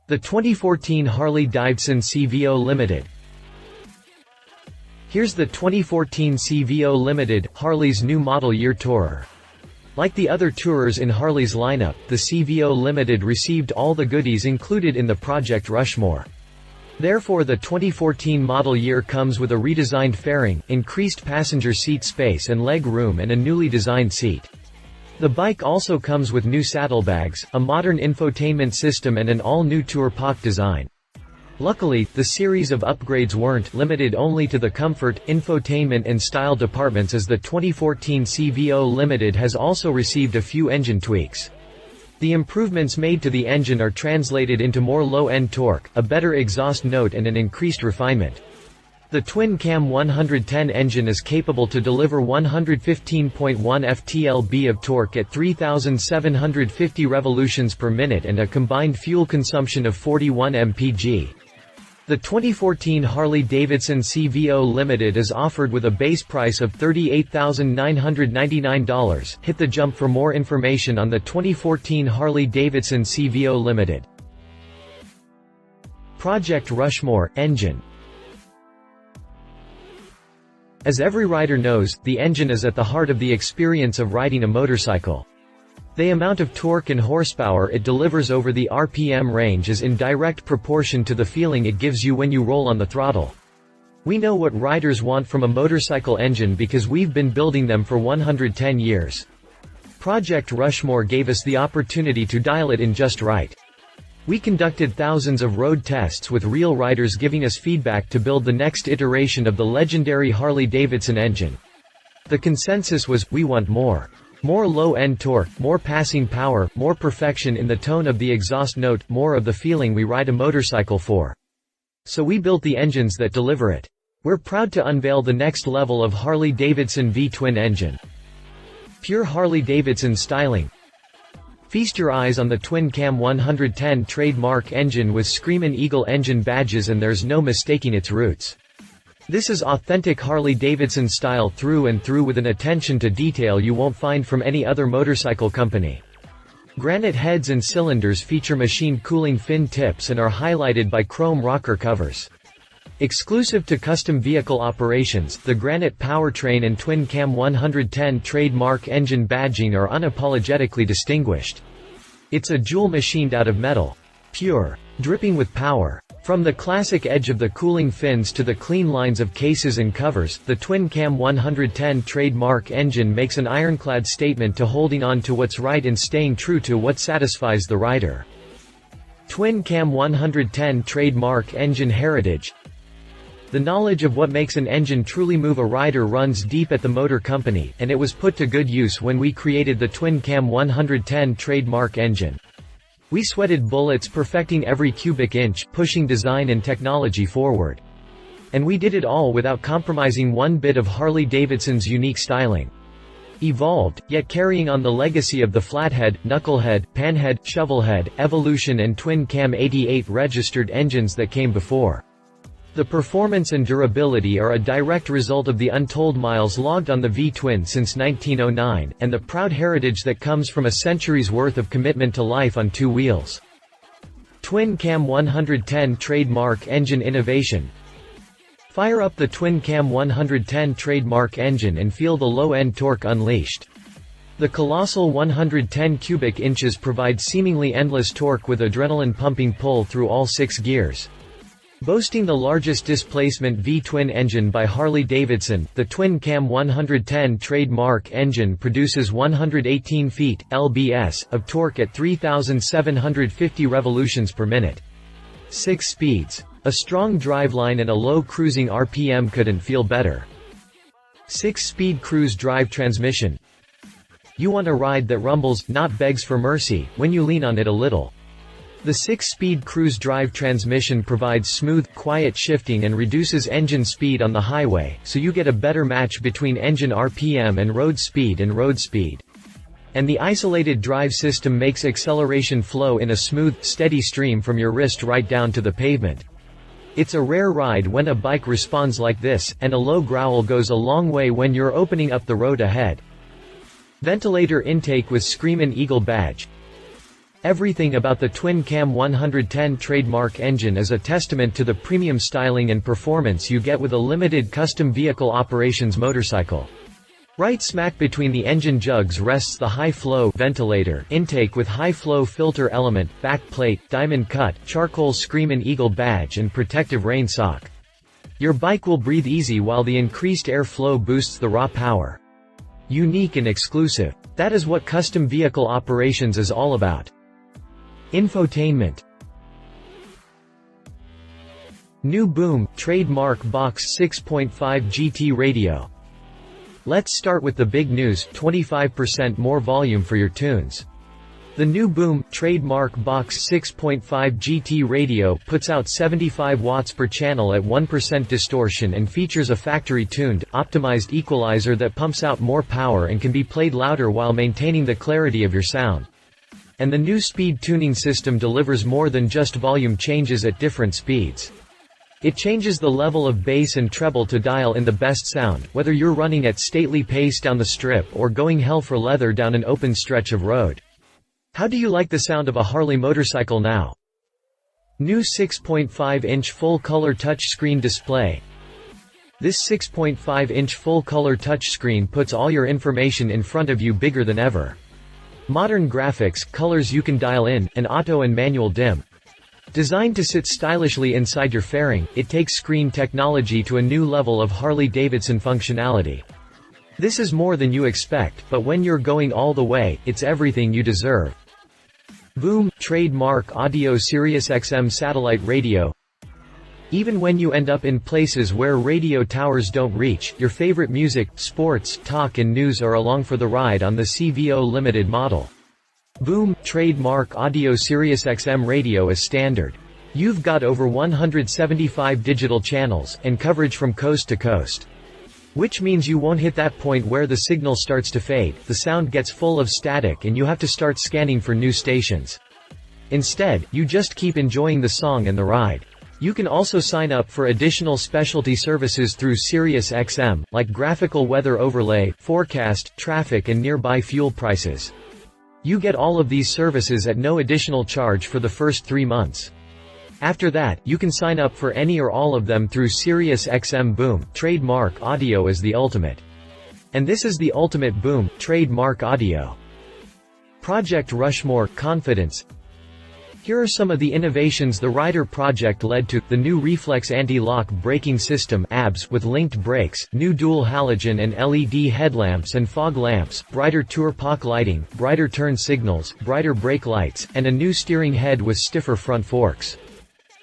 The 2014 Harley-Davidson CVO Limited. Here's the 2014 CVO Limited, Harley's new model year tourer. Like the other tourers in Harley's lineup, the CVO Limited received all the goodies included in the Project Rushmore. Therefore the 2014 model year comes with a redesigned fairing, increased passenger seat space and leg room and a newly designed seat. The bike also comes with new saddlebags, a modern infotainment system and an all-new Tour Pak design. Luckily, the series of upgrades weren't limited only to the comfort, infotainment and style departments, as the 2014 CVO Limited has also received a few engine tweaks. The improvements made to the engine are translated into more low-end torque, a better exhaust note and an increased refinement. The twin-cam 110 engine is capable to deliver 115.1 ft-lb of torque at 3,750 revolutions per minute and a combined fuel consumption of 41 mpg. The 2014 Harley-Davidson CVO Limited is offered with a base price of $38,999. Hit the jump for more information on the 2014 Harley-Davidson CVO Limited. Project Rushmore engine. As every rider knows, the engine is at the heart of the experience of riding a motorcycle. The amount of torque and horsepower it delivers over the RPM range is in direct proportion to the feeling it gives you when you roll on the throttle. We know what riders want from a motorcycle engine because we've been building them for 110 years. Project Rushmore gave us the opportunity to dial it in just right. We conducted thousands of road tests with real riders giving us feedback to build the next iteration of the legendary Harley-Davidson engine. The consensus was, we want more. More low-end torque, more passing power, more perfection in the tone of the exhaust note, more of the feeling we ride a motorcycle for. So we built the engines that deliver it. We're proud to unveil the next level of Harley-Davidson V-twin engine. Pure Harley-Davidson styling. Feast your eyes on the twin-cam 110 Trademark engine with Screamin' Eagle engine badges, and there's no mistaking its roots. This is authentic Harley-Davidson style through and through, with an attention to detail you won't find from any other motorcycle company. Granite heads and cylinders feature machined cooling fin tips and are highlighted by chrome rocker covers. Exclusive to custom vehicle operations, the granite powertrain and twin-cam 110 Trademark engine badging are unapologetically distinguished. It's a jewel machined out of metal. Pure. Dripping with power. From the classic edge of the cooling fins to the clean lines of cases and covers, the twin-cam 110 Trademark engine makes an ironclad statement to holding on to what's right and staying true to what satisfies the rider. Twin-cam 110 Trademark engine heritage. The knowledge of what makes an engine truly move a rider runs deep at the motor company, and it was put to good use when we created the twin-cam 110 Trademark engine. We sweated bullets perfecting every cubic inch, pushing design and technology forward. And we did it all without compromising one bit of Harley-Davidson's unique styling. Evolved, yet carrying on the legacy of the flathead, knucklehead, panhead, shovelhead, evolution and twin-cam 88 registered engines that came before. The performance and durability are a direct result of the untold miles logged on the V-twin since 1909, and the proud heritage that comes from a century's worth of commitment to life on two wheels. Twin-cam 110 Trademark engine innovation. Fire up the twin-cam 110 Trademark engine and feel the low-end torque unleashed. The colossal 110 cubic inches provide seemingly endless torque with adrenaline-pumping pull through all 6 gears. Boasting the largest displacement V-twin engine by Harley-Davidson, the twin-cam 110 Trademark engine produces 118 ft-lbs of torque at 3,750 revolutions per minute. 6 speeds. A strong driveline and a low cruising RPM couldn't feel better. 6-speed cruise drive transmission. You want a ride that rumbles, not begs for mercy, when you lean on it a little. The 6-speed cruise drive transmission provides smooth, quiet shifting and reduces engine speed on the highway, so you get a better match between engine RPM and road speed. And the isolated drive system makes acceleration flow in a smooth, steady stream from your wrist right down to the pavement. It's a rare ride when a bike responds like this, and a low growl goes a long way when you're opening up the road ahead. Ventilator intake with Screamin' Eagle badge. Everything about the twin-cam 110 Trademark engine is a testament to the premium styling and performance you get with a limited custom vehicle operations motorcycle. Right smack between the engine jugs rests the high-flow ventilator intake with high-flow filter element, back plate, diamond cut, charcoal Screamin' Eagle badge and protective rain sock. Your bike will breathe easy while the increased air flow boosts the raw power. Unique and exclusive. That is what custom vehicle operations is all about. Infotainment. New boom, Trademark Box 6.5 GT radio. Let's start with the big news, 25% more volume for your tunes. The new boom, Trademark Box 6.5 GT radio puts out 75 watts per channel at 1% distortion and features a factory-tuned, optimized equalizer that pumps out more power and can be played louder while maintaining the clarity of your sound. And the new speed tuning system delivers more than just volume changes at different speeds. It changes the level of bass and treble to dial in the best sound, whether you're running at stately pace down the strip or going hell for leather down an open stretch of road. How do you like the sound of a Harley motorcycle now? New 6.5-inch full-color touchscreen display. This 6.5-inch full-color touchscreen puts all your information in front of you bigger than ever. Modern graphics, colors you can dial in, and auto and manual dim. Designed to sit stylishly inside your fairing, it takes screen technology to a new level of Harley-Davidson functionality. This is more than you expect, but when you're going all the way, it's everything you deserve. Boom, Trademark Audio Siriusxm satellite radio. Even when you end up in places where radio towers don't reach, your favorite music, sports, talk and news are along for the ride on the CVO Limited model. Boom, Trademark Audio Siriusxm radio is standard. You've got over 175 digital channels, and coverage from coast to coast. Which means you won't hit that point where the signal starts to fade, the sound gets full of static and you have to start scanning for new stations. Instead, you just keep enjoying the song and the ride. You can also sign up for additional specialty services through Siriusxm, like graphical weather overlay, forecast, traffic and nearby fuel prices. You get all of these services at no additional charge for the first 3 months. After that, you can sign up for any or all of them through Siriusxm Boom, Trademark Audio is the ultimate. And this is the ultimate Boom, Trademark Audio. Project Rushmore, Confidence. Here are some of the innovations the Rider project led to: the new Reflex anti-lock braking system (ABS) with linked brakes, new dual halogen and LED headlamps and fog lamps, brighter Tour Pak lighting, brighter turn signals, brighter brake lights, and a new steering head with stiffer front forks.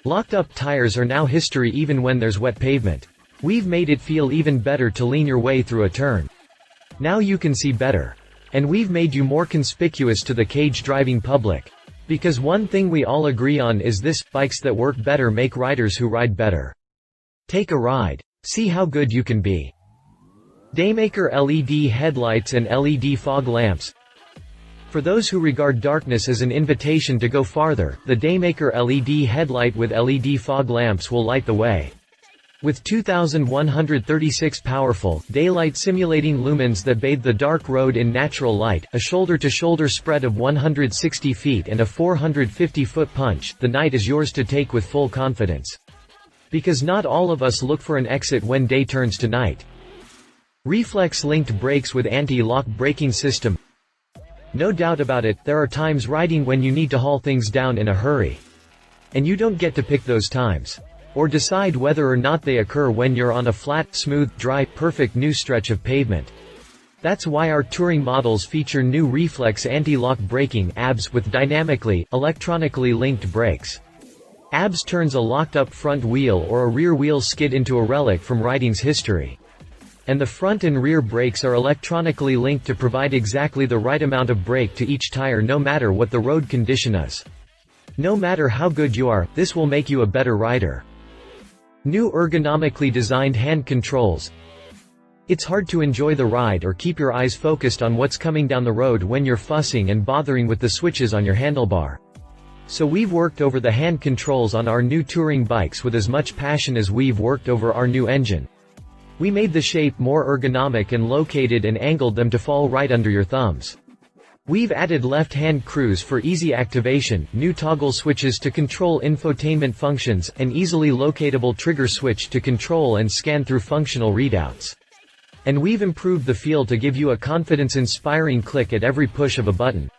Locked-up tires are now history even when there's wet pavement. We've made it feel even better to lean your way through a turn. Now you can see better. And we've made you more conspicuous to the cage-driving public. Because one thing we all agree on is this: bikes that work better make riders who ride better. Take a ride. See how good you can be. Daymaker LED headlights and LED fog lamps. For those who regard darkness as an invitation to go farther, the Daymaker LED headlight with LED fog lamps will light the way. With 2,136 powerful, daylight simulating lumens that bathe the dark road in natural light, a shoulder-to-shoulder spread of 160 feet and a 450-foot punch, the night is yours to take with full confidence. Because not all of us look for an exit when day turns to night. Reflex linked brakes with anti-lock braking system. No doubt about it, there are times riding when you need to haul things down in a hurry. And you don't get to pick those times. Or decide whether or not they occur when you're on a flat, smooth, dry, perfect new stretch of pavement. That's why our touring models feature new Reflex anti-lock braking (ABS) with dynamically, electronically linked brakes. ABS turns a locked-up front wheel or a rear wheel skid into a relic from riding's history. And the front and rear brakes are electronically linked to provide exactly the right amount of brake to each tire no matter what the road condition is. No matter how good you are, this will make you a better rider. New ergonomically designed hand controls. It's hard to enjoy the ride or keep your eyes focused on what's coming down the road when you're fussing and bothering with the switches on your handlebar. So we've worked over the hand controls on our new touring bikes with as much passion as we've worked over our new engine. We made the shape more ergonomic and located and angled them to fall right under your thumbs. We've added left-hand cruise for easy activation, new toggle switches to control infotainment functions, an easily locatable trigger switch to control and scan through functional readouts. And we've improved the feel to give you a confidence-inspiring click at every push of a button.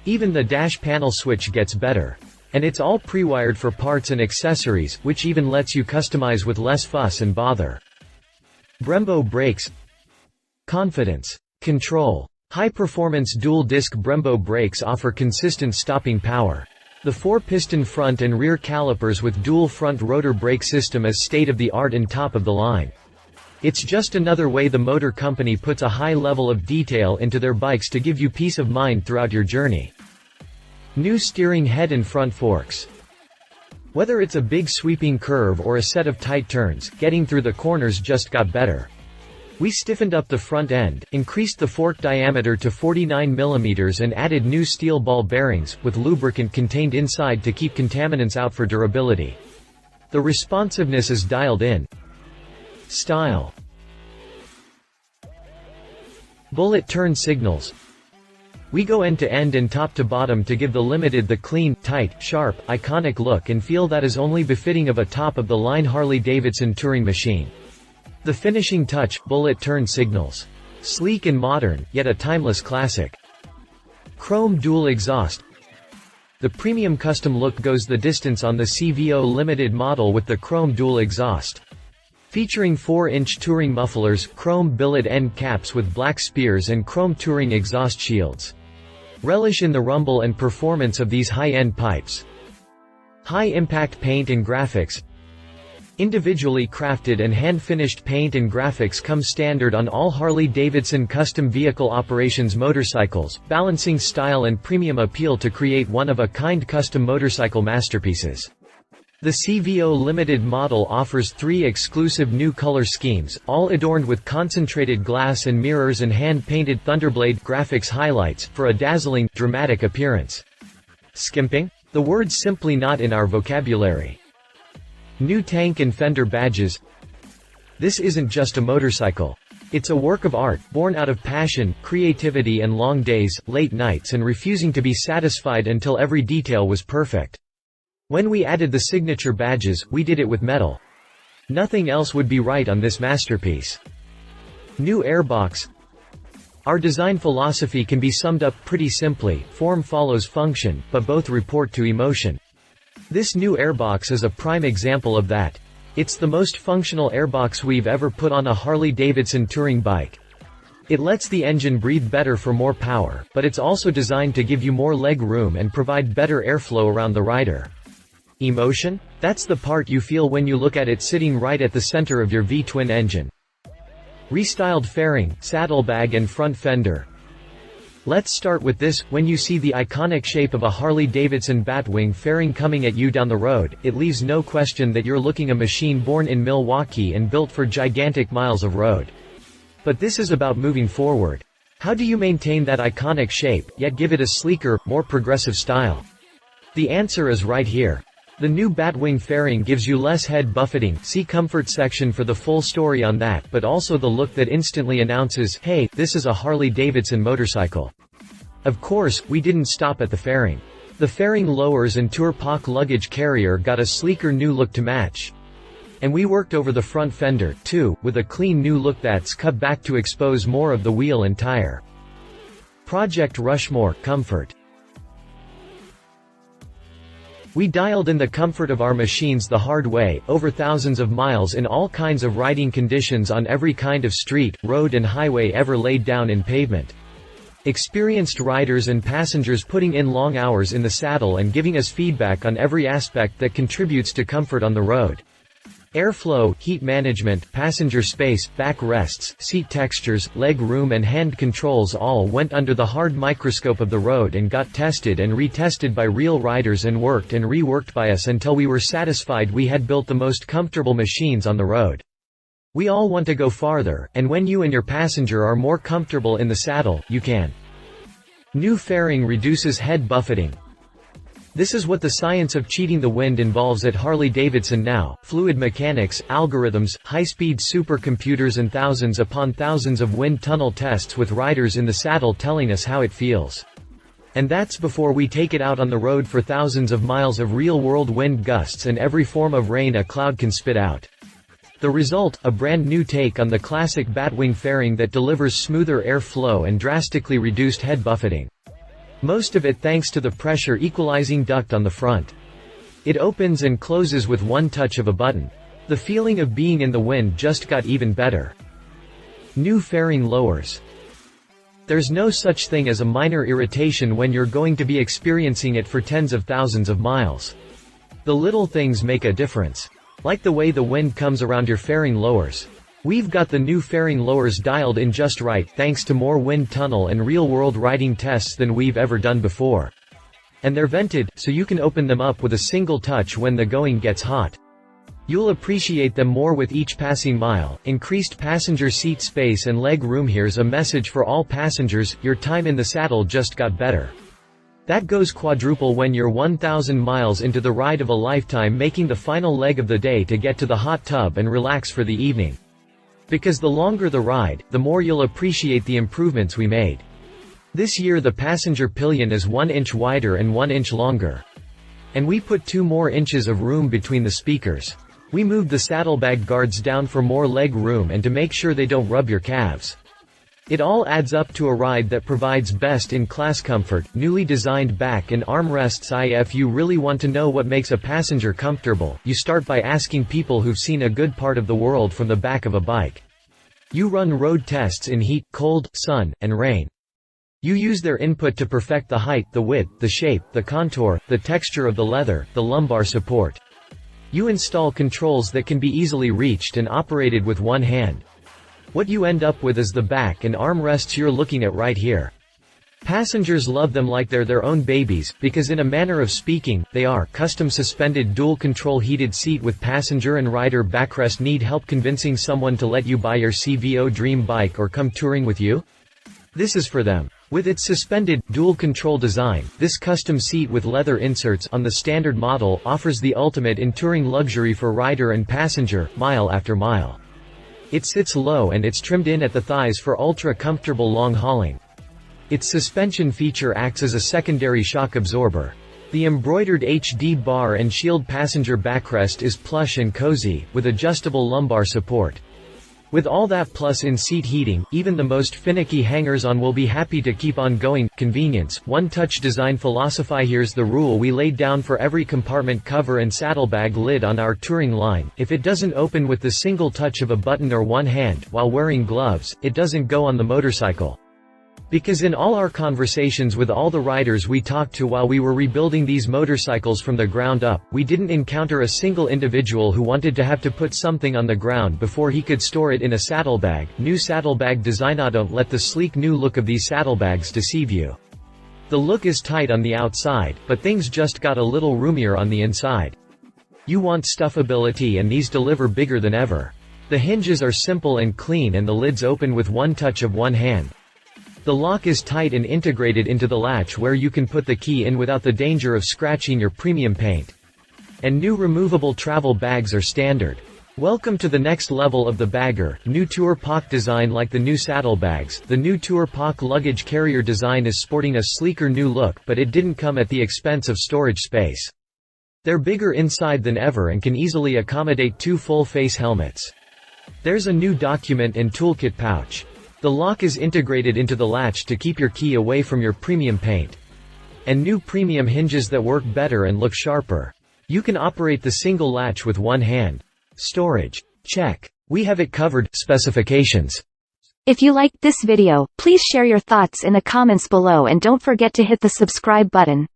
Even the dash panel switch gets better. And it's all pre-wired for parts and accessories, which even lets you customize with less fuss and bother. Brembo Brakes. Confidence. Control. High-performance dual-disc Brembo brakes offer consistent stopping power. The 4-piston front and rear calipers with dual front rotor brake system is state-of-the-art and top of the line. It's just another way the motor company puts a high level of detail into their bikes to give you peace of mind throughout your journey. New steering head and front forks. Whether it's a big sweeping curve or a set of tight turns, getting through the corners just got better. We stiffened up the front end, increased the fork diameter to 49 mm and added new steel ball bearings, with lubricant contained inside to keep contaminants out for durability. The responsiveness is dialed in. Style. Bullet turn signals. We go end to end and top to bottom to give the Limited the clean, tight, sharp, iconic look and feel that is only befitting of a top-of-the-line Harley-Davidson touring machine. The finishing touch, bullet turn signals. Sleek and modern, yet a timeless classic. Chrome dual exhaust. The premium custom look goes the distance on the CVO Limited model with the chrome dual exhaust. Featuring 4-inch touring mufflers, chrome billet end caps with black spears and chrome touring exhaust shields. Relish in the rumble and performance of these high-end pipes. High-impact paint and graphics. Individually crafted and hand-finished paint and graphics come standard on all Harley-Davidson custom vehicle operations motorcycles, balancing style and premium appeal to create one-of-a-kind custom motorcycle masterpieces. The CVO Limited model offers 3 exclusive new color schemes, all adorned with concentrated glass and mirrors and hand-painted Thunderblade graphics highlights, for a dazzling, dramatic appearance. Skimping? The word's simply not in our vocabulary. New tank and fender badges. This isn't just a motorcycle. It's a work of art, born out of passion, creativity and long days, late nights and refusing to be satisfied until every detail was perfect. When we added the signature badges, we did it with metal. Nothing else would be right on this masterpiece. New Airbox. Our design philosophy can be summed up pretty simply: form follows function, but both report to emotion. This new Airbox is a prime example of that. It's the most functional airbox we've ever put on a Harley-Davidson touring bike. It lets the engine breathe better for more power, but it's also designed to give you more leg room and provide better airflow around the rider. Emotion? That's the part you feel when you look at it sitting right at the center of your V-twin engine. Restyled fairing, saddlebag and front fender. Let's start with this: when you see the iconic shape of a Harley-Davidson Batwing fairing coming at you down the road, it leaves no question that you're looking a machine born in Milwaukee and built for gigantic miles of road. But this is about moving forward. How do you maintain that iconic shape, yet give it a sleeker, more progressive style? The answer is right here. The new Batwing fairing gives you less head buffeting, see comfort section for the full story on that, but also the look that instantly announces, hey, this is a Harley-Davidson motorcycle. Of course, we didn't stop at the fairing. The fairing lowers and Tour Pak luggage carrier got a sleeker new look to match. And we worked over the front fender, too, with a clean new look that's cut back to expose more of the wheel and tire. Project Rushmore, comfort. We dialed in the comfort of our machines the hard way, over thousands of miles in all kinds of riding conditions on every kind of street, road and highway ever laid down in pavement. Experienced riders and passengers putting in long hours in the saddle and giving us feedback on every aspect that contributes to comfort on the road. Airflow, heat management, passenger space, back rests, seat textures, leg room and hand controls all went under the hard microscope of the road and got tested and retested by real riders and worked and reworked by us until we were satisfied we had built the most comfortable machines on the road. We all want to go farther, and when you and your passenger are more comfortable in the saddle, you can. New fairing reduces head buffeting. This is what the science of cheating the wind involves at Harley-Davidson now: fluid mechanics, algorithms, high-speed supercomputers and thousands upon thousands of wind tunnel tests with riders in the saddle telling us how it feels. And that's before we take it out on the road for thousands of miles of real-world wind gusts and every form of rain a cloud can spit out. The result, a brand new take on the classic batwing fairing that delivers smoother air flow and drastically reduced head buffeting. Most of it thanks to the pressure equalizing duct on the front. It opens and closes with one touch of a button. The feeling of being in the wind just got even better. New fairing lowers. There's no such thing as a minor irritation when you're going to be experiencing it for tens of thousands of miles. The little things make a difference. Like the way the wind comes around your fairing lowers. We've got the new fairing lowers dialed in just right thanks to more wind tunnel and real-world riding tests than we've ever done before. And they're vented, so you can open them up with a single touch when the going gets hot. You'll appreciate them more with each passing mile. Increased passenger seat space and leg room. Here's a message for all passengers: your time in the saddle just got better. That goes quadruple when you're 1,000 miles into the ride of a lifetime, making the final leg of the day to get to the hot tub and relax for the evening. Because the longer the ride, the more you'll appreciate the improvements we made. This year the passenger pillion is 1 inch wider and 1 inch longer. And we put 2 more inches of room between the speakers. We moved the saddlebag guards down for more leg room and to make sure they don't rub your calves. It all adds up to a ride that provides best-in-class comfort, newly designed back and armrests. If you really want to know what makes a passenger comfortable, you start by asking people who've seen a good part of the world from the back of a bike. You run road tests in heat, cold, sun, and rain. You use their input to perfect the height, the width, the shape, the contour, the texture of the leather, the lumbar support. You install controls that can be easily reached and operated with one hand. What you end up with is the back and armrests you're looking at right here. Passengers love them like they're their own babies, because in a manner of speaking, they are. Custom suspended dual control heated seat with passenger and rider backrest. Need help convincing someone to let you buy your CVO dream bike or come touring with you? This is for them. With its suspended, dual control design, this custom seat with leather inserts on the standard model offers the ultimate in touring luxury for rider and passenger, mile after mile. It sits low and it's trimmed in at the thighs for ultra-comfortable long hauling. Its suspension feature acts as a secondary shock absorber. The embroidered HD bar and shield passenger backrest is plush and cozy, with adjustable lumbar support. With all that plus in-seat heating, even the most finicky hangers-on will be happy to keep on going. Convenience, one-touch design philosophy. Here's the rule we laid down for every compartment cover and saddlebag lid on our touring line: if it doesn't open with the single touch of a button or one hand, while wearing gloves, it doesn't go on the motorcycle. Because in all our conversations with all the riders we talked to while we were rebuilding these motorcycles from the ground up, we didn't encounter a single individual who wanted to have to put something on the ground before he could store it in a saddlebag. New saddlebag design. Don't let the sleek new look of these saddlebags deceive you. The look is tight on the outside, but things just got a little roomier on the inside. You want stuffability, and these deliver bigger than ever. The hinges are simple and clean, and the lids open with one touch of one hand. The lock is tight and integrated into the latch, where you can put the key in without the danger of scratching your premium paint. And new removable travel bags are standard. Welcome to the next level of the bagger. New Tour Pak design. Like the new saddlebags, the new Tour Pak luggage carrier design is sporting a sleeker new look, but it didn't come at the expense of storage space. They're bigger inside than ever and can easily accommodate 2 full-face helmets. There's a new document and toolkit pouch. The lock is integrated into the latch to keep your key away from your premium paint. And new premium hinges that work better and look sharper. You can operate the single latch with one hand. Storage. Check. We have it covered. Specifications. If you liked this video, please share your thoughts in the comments below and don't forget to hit the subscribe button.